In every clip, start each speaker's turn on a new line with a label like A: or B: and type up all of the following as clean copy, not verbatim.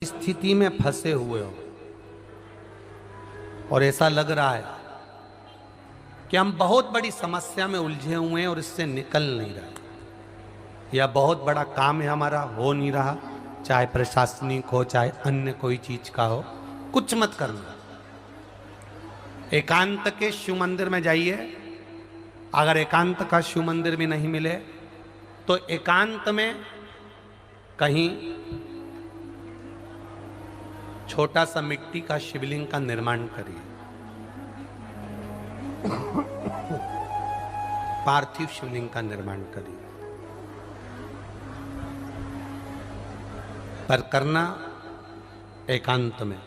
A: स्थिति में फंसे हुए हो और ऐसा लग रहा है कि हम बहुत बड़ी समस्या में उलझे हुए हैं और इससे निकल नहीं रहे, या बहुत बड़ा काम है हमारा, हो नहीं रहा, चाहे प्रशासनिक हो चाहे अन्य कोई चीज का हो, कुछ मत करना। एकांत के शिव मंदिर में जाइए। अगर एकांत का शिव मंदिर भी नहीं मिले तो एकांत में कहीं छोटा सा मिट्टी का शिवलिंग का निर्माण करिए। पार्थिव शिवलिंग का निर्माण करिए, पर करना एकांत में,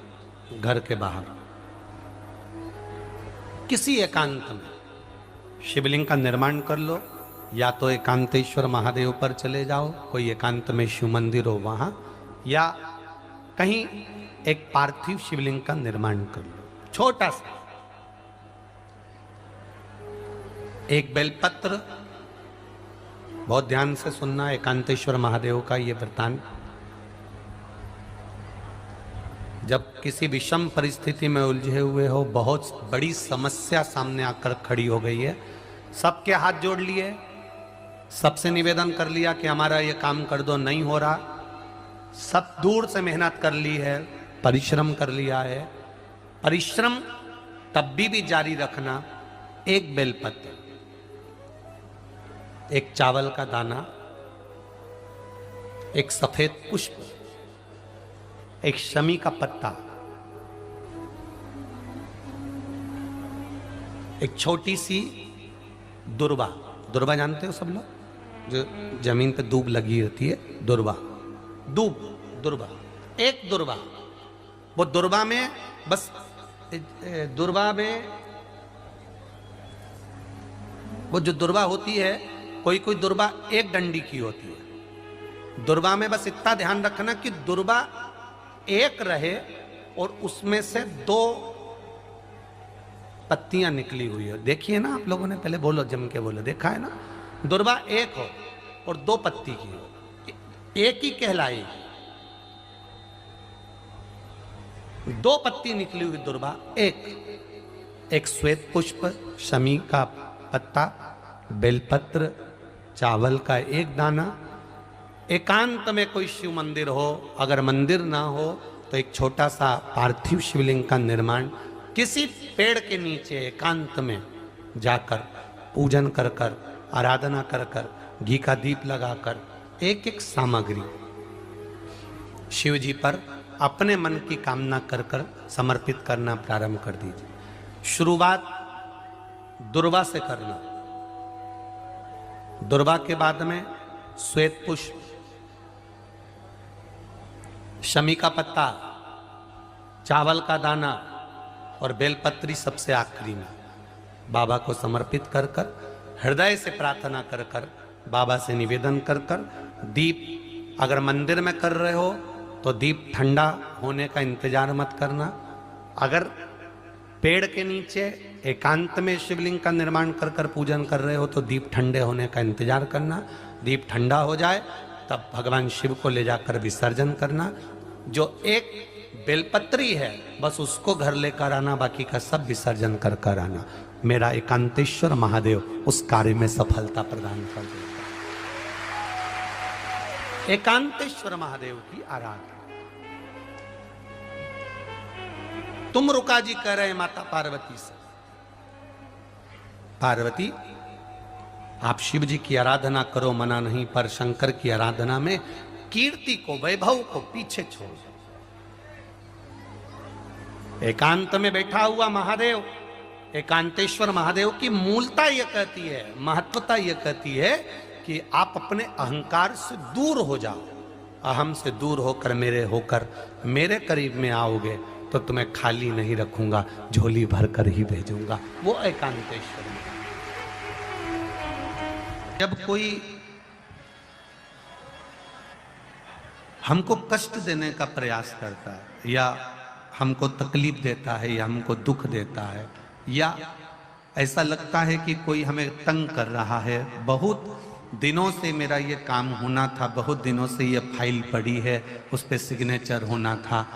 A: घर के बाहर किसी एकांत में शिवलिंग का निर्माण कर लो। या तो एकांतेश्वर महादेव पर चले जाओ, कोई एकांत में शिव मंदिर हो वहां, या कहीं एक पार्थिव शिवलिंग का निर्माण कर लो, छोटा सा। एक बेलपत्र, बहुत ध्यान से सुनना, एकांतेश्वर महादेव का ये वृतांत। जब किसी विषम परिस्थिति में उलझे हुए हो, बहुत बड़ी समस्या सामने आकर खड़ी हो गई है, सबके हाथ जोड़ लिए, सबसे निवेदन कर लिया कि हमारा ये काम कर दो, नहीं हो रहा, सब दूर से मेहनत कर ली है, परिश्रम कर लिया है, परिश्रम तब भी जारी रखना। एक बेलपत्र, एक चावल का दाना, एक सफेद पुष्प, एक शमी का पत्ता, एक छोटी सी दुर्वा। दुर्वा जानते हो सब लोग, जो जमीन पे दूब लगी होती है, दुर्वा, दुर्वा, एक दुर्वा। वो दुर्वा में बस, दुर्वा में वो जो दुर्वा होती है, कोई कोई दुर्वा एक डंडी की होती है। दुर्वा में बस इतना ध्यान रखना कि दुर्वा एक रहे और उसमें से 2 पत्तियां निकली हुई है। देखिए ना आप लोगों ने, पहले बोलो, जम के बोलो, देखा है ना? दुर्वा एक हो और 2 पत्ती की हो, एक ही कहलाएगी। 2 पत्ती निकली हुई दुर्वा, एक श्वेत पुष्प, शमी का पत्ता, बेलपत्र, चावल का एक दाना। एकांत में कोई शिव मंदिर हो, अगर मंदिर ना हो तो एक छोटा सा पार्थिव शिवलिंग का निर्माण किसी पेड़ के नीचे एकांत में जाकर पूजन कर कर, आराधना कर कर, घी का दीप लगाकर एक एक सामग्री शिव जी पर अपने मन की कामना कर कर समर्पित करना प्रारंभ कर दीजिए। शुरुआत दुर्वा से करना। दुर्वा के बाद में श्वेत पुष्प, शमी का पत्ता, चावल का दाना और बेलपत्री सबसे आखिरी में बाबा को समर्पित कर कर, हृदय से प्रार्थना कर कर, बाबा से निवेदन कर कर, दीप अगर मंदिर में कर रहे हो तो दीप ठंडा होने का इंतजार मत करना। अगर पेड़ के नीचे एकांत में शिवलिंग का निर्माण कर कर पूजन कर रहे हो तो दीप ठंडे होने का इंतजार करना। दीप ठंडा हो जाए तब भगवान शिव को ले जाकर विसर्जन करना। जो एक बेलपत्री है बस उसको घर लेकर आना, बाकी का सब विसर्जन कर कर आना। मेरा एकांतेश्वर महादेव उस कार्य में सफलता प्रदान कर देगा। एकांतेश्वर महादेव की आराधना। तुम रुका जी कह रहे हैं माता पार्वती से, पार्वती आप शिव जी की आराधना करो, मना नहीं, पर शंकर की आराधना में कीर्ति को, वैभव को पीछे छोड़। एकांत में बैठा हुआ महादेव, एकांतेश्वर महादेव की मूलता यह कहती है, महत्वता यह कहती है कि आप अपने अहंकार से दूर हो जाओ। अहम से दूर होकर मेरे करीब में आओगे तो तुम्हें खाली नहीं रखूंगा, झोली भर कर ही भेजूंगा। वो एकांतेश्वर। जब कोई हमको कष्ट देने का प्रयास करता है, या हमको तकलीफ देता है, या हमको दुख देता है, या ऐसा लगता है कि कोई हमें तंग कर रहा है, बहुत दिनों से मेरा ये काम होना था, बहुत दिनों से ये फाइल पड़ी है, उस पर सिग्नेचर होना था,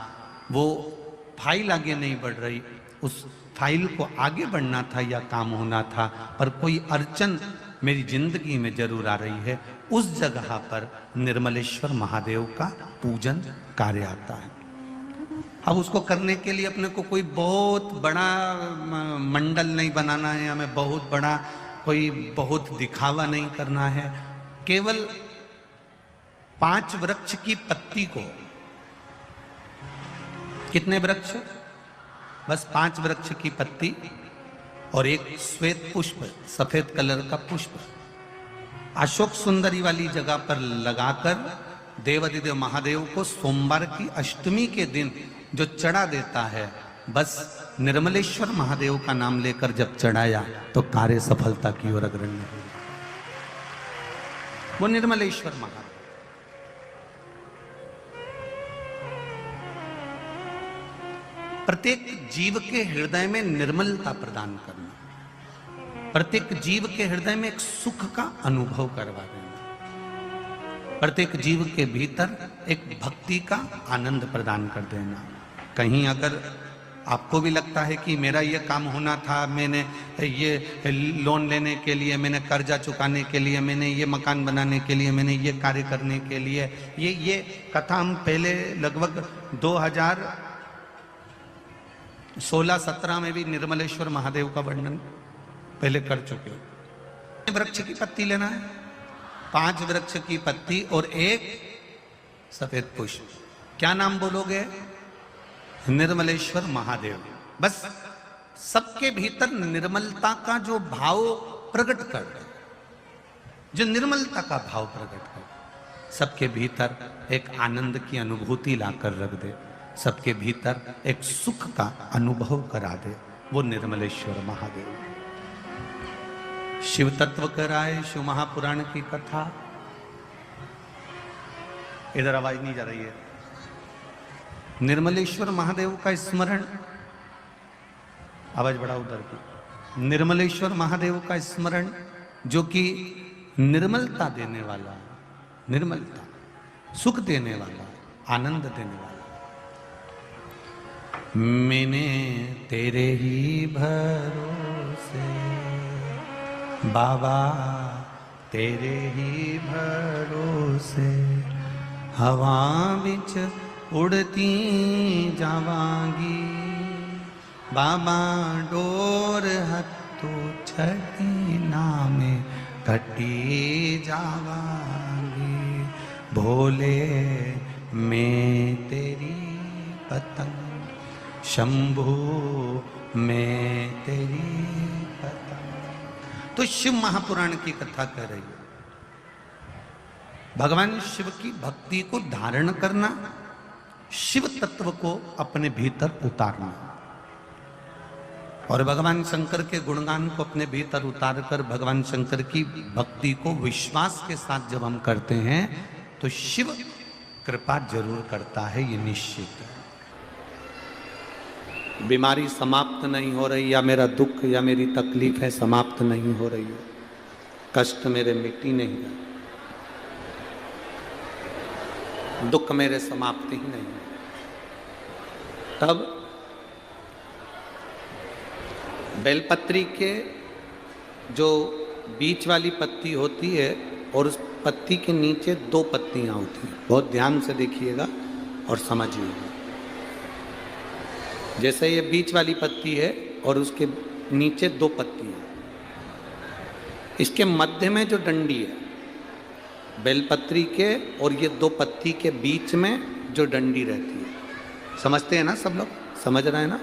A: वो फाइल आगे नहीं बढ़ रही, उस फाइल को आगे बढ़ना था या काम होना था, पर कोई अड़चन मेरी जिंदगी में जरूर आ रही है। उस जगह पर निर्मलेश्वर महादेव का पूजन कार्य आता है। अब उसको करने के लिए अपने को कोई बहुत बड़ा मंडल नहीं बनाना है, हमें बहुत बड़ा कोई बहुत दिखावा नहीं करना है। केवल 5 वृक्ष की पत्ती को, कितने वृक्ष? बस 5 वृक्ष की पत्ती और एक श्वेत पुष्प, सफेद कलर का पुष्प अशोक सुंदरी वाली जगह पर लगाकर देवाधिदेव महादेव को सोमवार की अष्टमी के दिन जो चढ़ा देता है, बस निर्मलेश्वर महादेव का नाम लेकर जब चढ़ाया तो कार्य सफलता की ओर अग्रणी हुई। वो निर्मलेश्वर महादेव। प्रत्येक जीव के हृदय में निर्मलता प्रदान करना, प्रत्येक जीव के हृदय में एक सुख का अनुभव करवा देना, प्रत्येक जीव के भीतर एक भक्ति का आनंद प्रदान कर देना। कहीं अगर आपको भी लगता है कि मेरा ये काम होना था, मैंने ये लोन लेने के लिए, मैंने कर्जा चुकाने के लिए, मैंने ये मकान बनाने के लिए, मैंने ये कार्य करने के लिए, ये कथा हम पहले लगभग 2016-17 में भी निर्मलेश्वर महादेव का वर्णन पहले कर चुके हो। वृक्ष की पत्ती लेना है, 5 वृक्ष की पत्ती और एक सफेद पुष्प। क्या नाम बोलोगे? निर्मलेश्वर महादेव। बस सबके भीतर निर्मलता का जो भाव प्रकट कर दे, जो निर्मलता का भाव प्रकट कर, सबके भीतर एक आनंद की अनुभूति लाकर रख दे, सबके भीतर एक सुख का अनुभव करा दे, वो निर्मलेश्वर महादेव। शिव तत्व कराए शिव महापुराण की कथा। इधर आवाज नहीं जा रही है। निर्मलेश्वर महादेव का स्मरण, आवाज बढ़ा उधर की। निर्मलेश्वर महादेव का स्मरण जो कि निर्मलता देने वाला, निर्मलता, सुख देने वाला, आनंद देने वाला। मैंने तेरे ही भरोसे बाबा, तेरे ही भरोसे हवा बिच उड़ती जावांगी, बाबा डोर हत्थों छड़ी नामे कटी जावांगी, भोले मैं तेरी पतंग, शंभू मैं तेरी पतंग। तो शिव महापुराण की कथा कर रही है। भगवान शिव की भक्ति को धारण करना, शिव तत्व को अपने भीतर उतारना, और भगवान शंकर के गुणगान को अपने भीतर उतारकर भगवान शंकर की भक्ति को विश्वास के साथ जब हम करते हैं तो शिव कृपा जरूर करता है, ये निश्चित है। बीमारी समाप्त नहीं हो रही, या मेरा दुख या मेरी तकलीफ है समाप्त नहीं हो रही है, कष्ट मेरे मिट्टी नहीं है, दुख मेरे समाप्त ही नहीं है, तब बेलपत्री के जो बीच वाली पत्ती होती है और उस पत्ती के नीचे 2 पत्तियां होती हैं, बहुत ध्यान से देखिएगा और समझिएगा। जैसे ये बीच वाली पत्ती है और उसके नीचे 2 पत्तियां, इसके मध्य में जो डंडी है बेलपत्री के और ये 2 पत्ती के बीच में जो डंडी रहती है, समझते हैं ना सब लोग? समझ रहे हैं ना?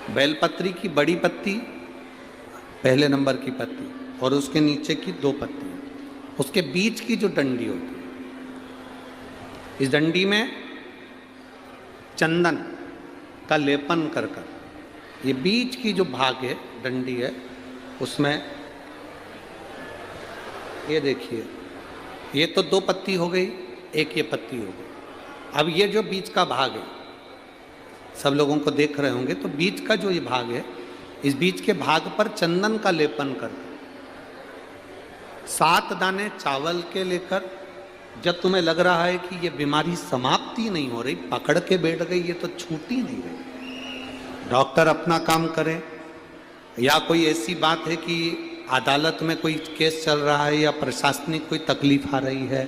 A: बेलपत्री की बड़ी पत्ती, पहले नंबर की पत्ती, और उसके नीचे की 2 पत्तियां, उसके बीच की जो डंडी होती है, इस डंडी में चंदन का लेपन कर कर, ये बीच की जो भाग है, डंडी है, उसमें ये देखिए, ये तो 2 पत्ती हो गई, एक ये पत्ती हो गई। अब ये जो बीच का भाग है, सब लोगों को देख रहे होंगे, तो बीच का जो ये भाग है, इस बीच के भाग पर चंदन का लेपन कर 7 दाने चावल के लेकर, जब तुम्हें लग रहा है कि ये बीमारी समाप्ति नहीं हो रही, पकड़ के बैठ गई, ये तो छूटी नहीं रही, डॉक्टर अपना काम करे, या कोई ऐसी बात है कि अदालत में कोई केस चल रहा है, या प्रशासनिक कोई तकलीफ आ रही है,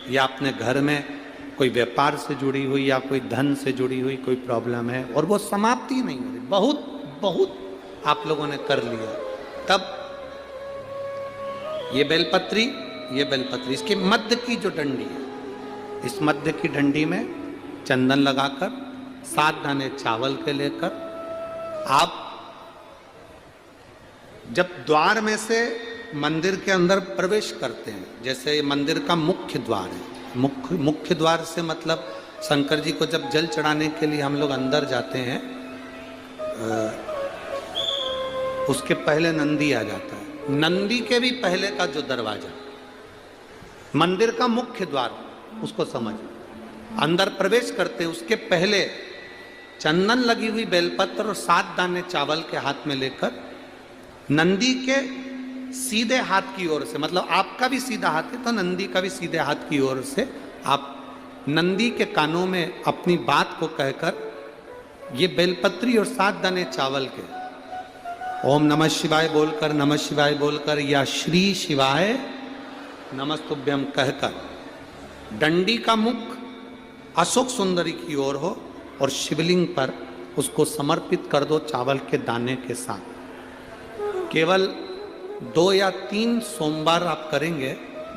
A: या अपने घर में कोई व्यापार से जुड़ी हुई या कोई धन से जुड़ी हुई कोई प्रॉब्लम है और वो समाप्ति नहीं हो रही, बहुत बहुत आप लोगों ने कर लिया, तब ये बेलपत्री, इसके मध्य की जो डंडी है, इस मध्य की डंडी में चंदन लगाकर 7 दाने चावल के लेकर आप जब द्वार में से मंदिर के अंदर प्रवेश करते हैं, जैसे मंदिर का मुख्य द्वार है, मुख्य द्वार से मतलब शंकर जी को जब जल चढ़ाने के लिए हम लोग अंदर जाते हैं, उसके पहले नंदी आ जाता है, नंदी के भी पहले का जो दरवाजा, मंदिर का मुख्य द्वार, उसको समझ, अंदर प्रवेश करते उसके पहले चंदन लगी हुई बेलपत्र और 7 दाने चावल के हाथ में लेकर नंदी के सीधे हाथ की ओर से, मतलब आपका भी सीधा हाथ है तो नंदी का भी सीधे हाथ की ओर से आप नंदी के कानों में अपनी बात को कहकर ये बेलपत्री और 7 दाने चावल के ओम नमः शिवाय बोलकर, नमः शिवाय बोलकर, या श्री शिवाय नमस्तुभ्यम कहकर डंडी का मुख अशोक सुंदरी की ओर हो और शिवलिंग पर उसको समर्पित कर दो चावल के दाने के साथ। केवल 2 या 3 सोमवार आप करेंगे,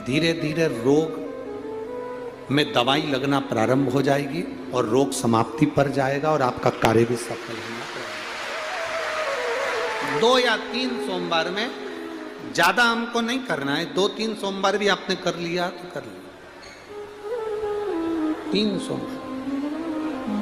A: धीरे धीरे रोग में दवाई लगना प्रारंभ हो जाएगी और रोग समाप्ति पर जाएगा और आपका कार्य भी सफल होना। 2 या 3 सोमवार में, ज्यादा हमको नहीं करना है, 2-3 सोमवार भी आपने कर लिया तो कर लिया, 3 सोमवार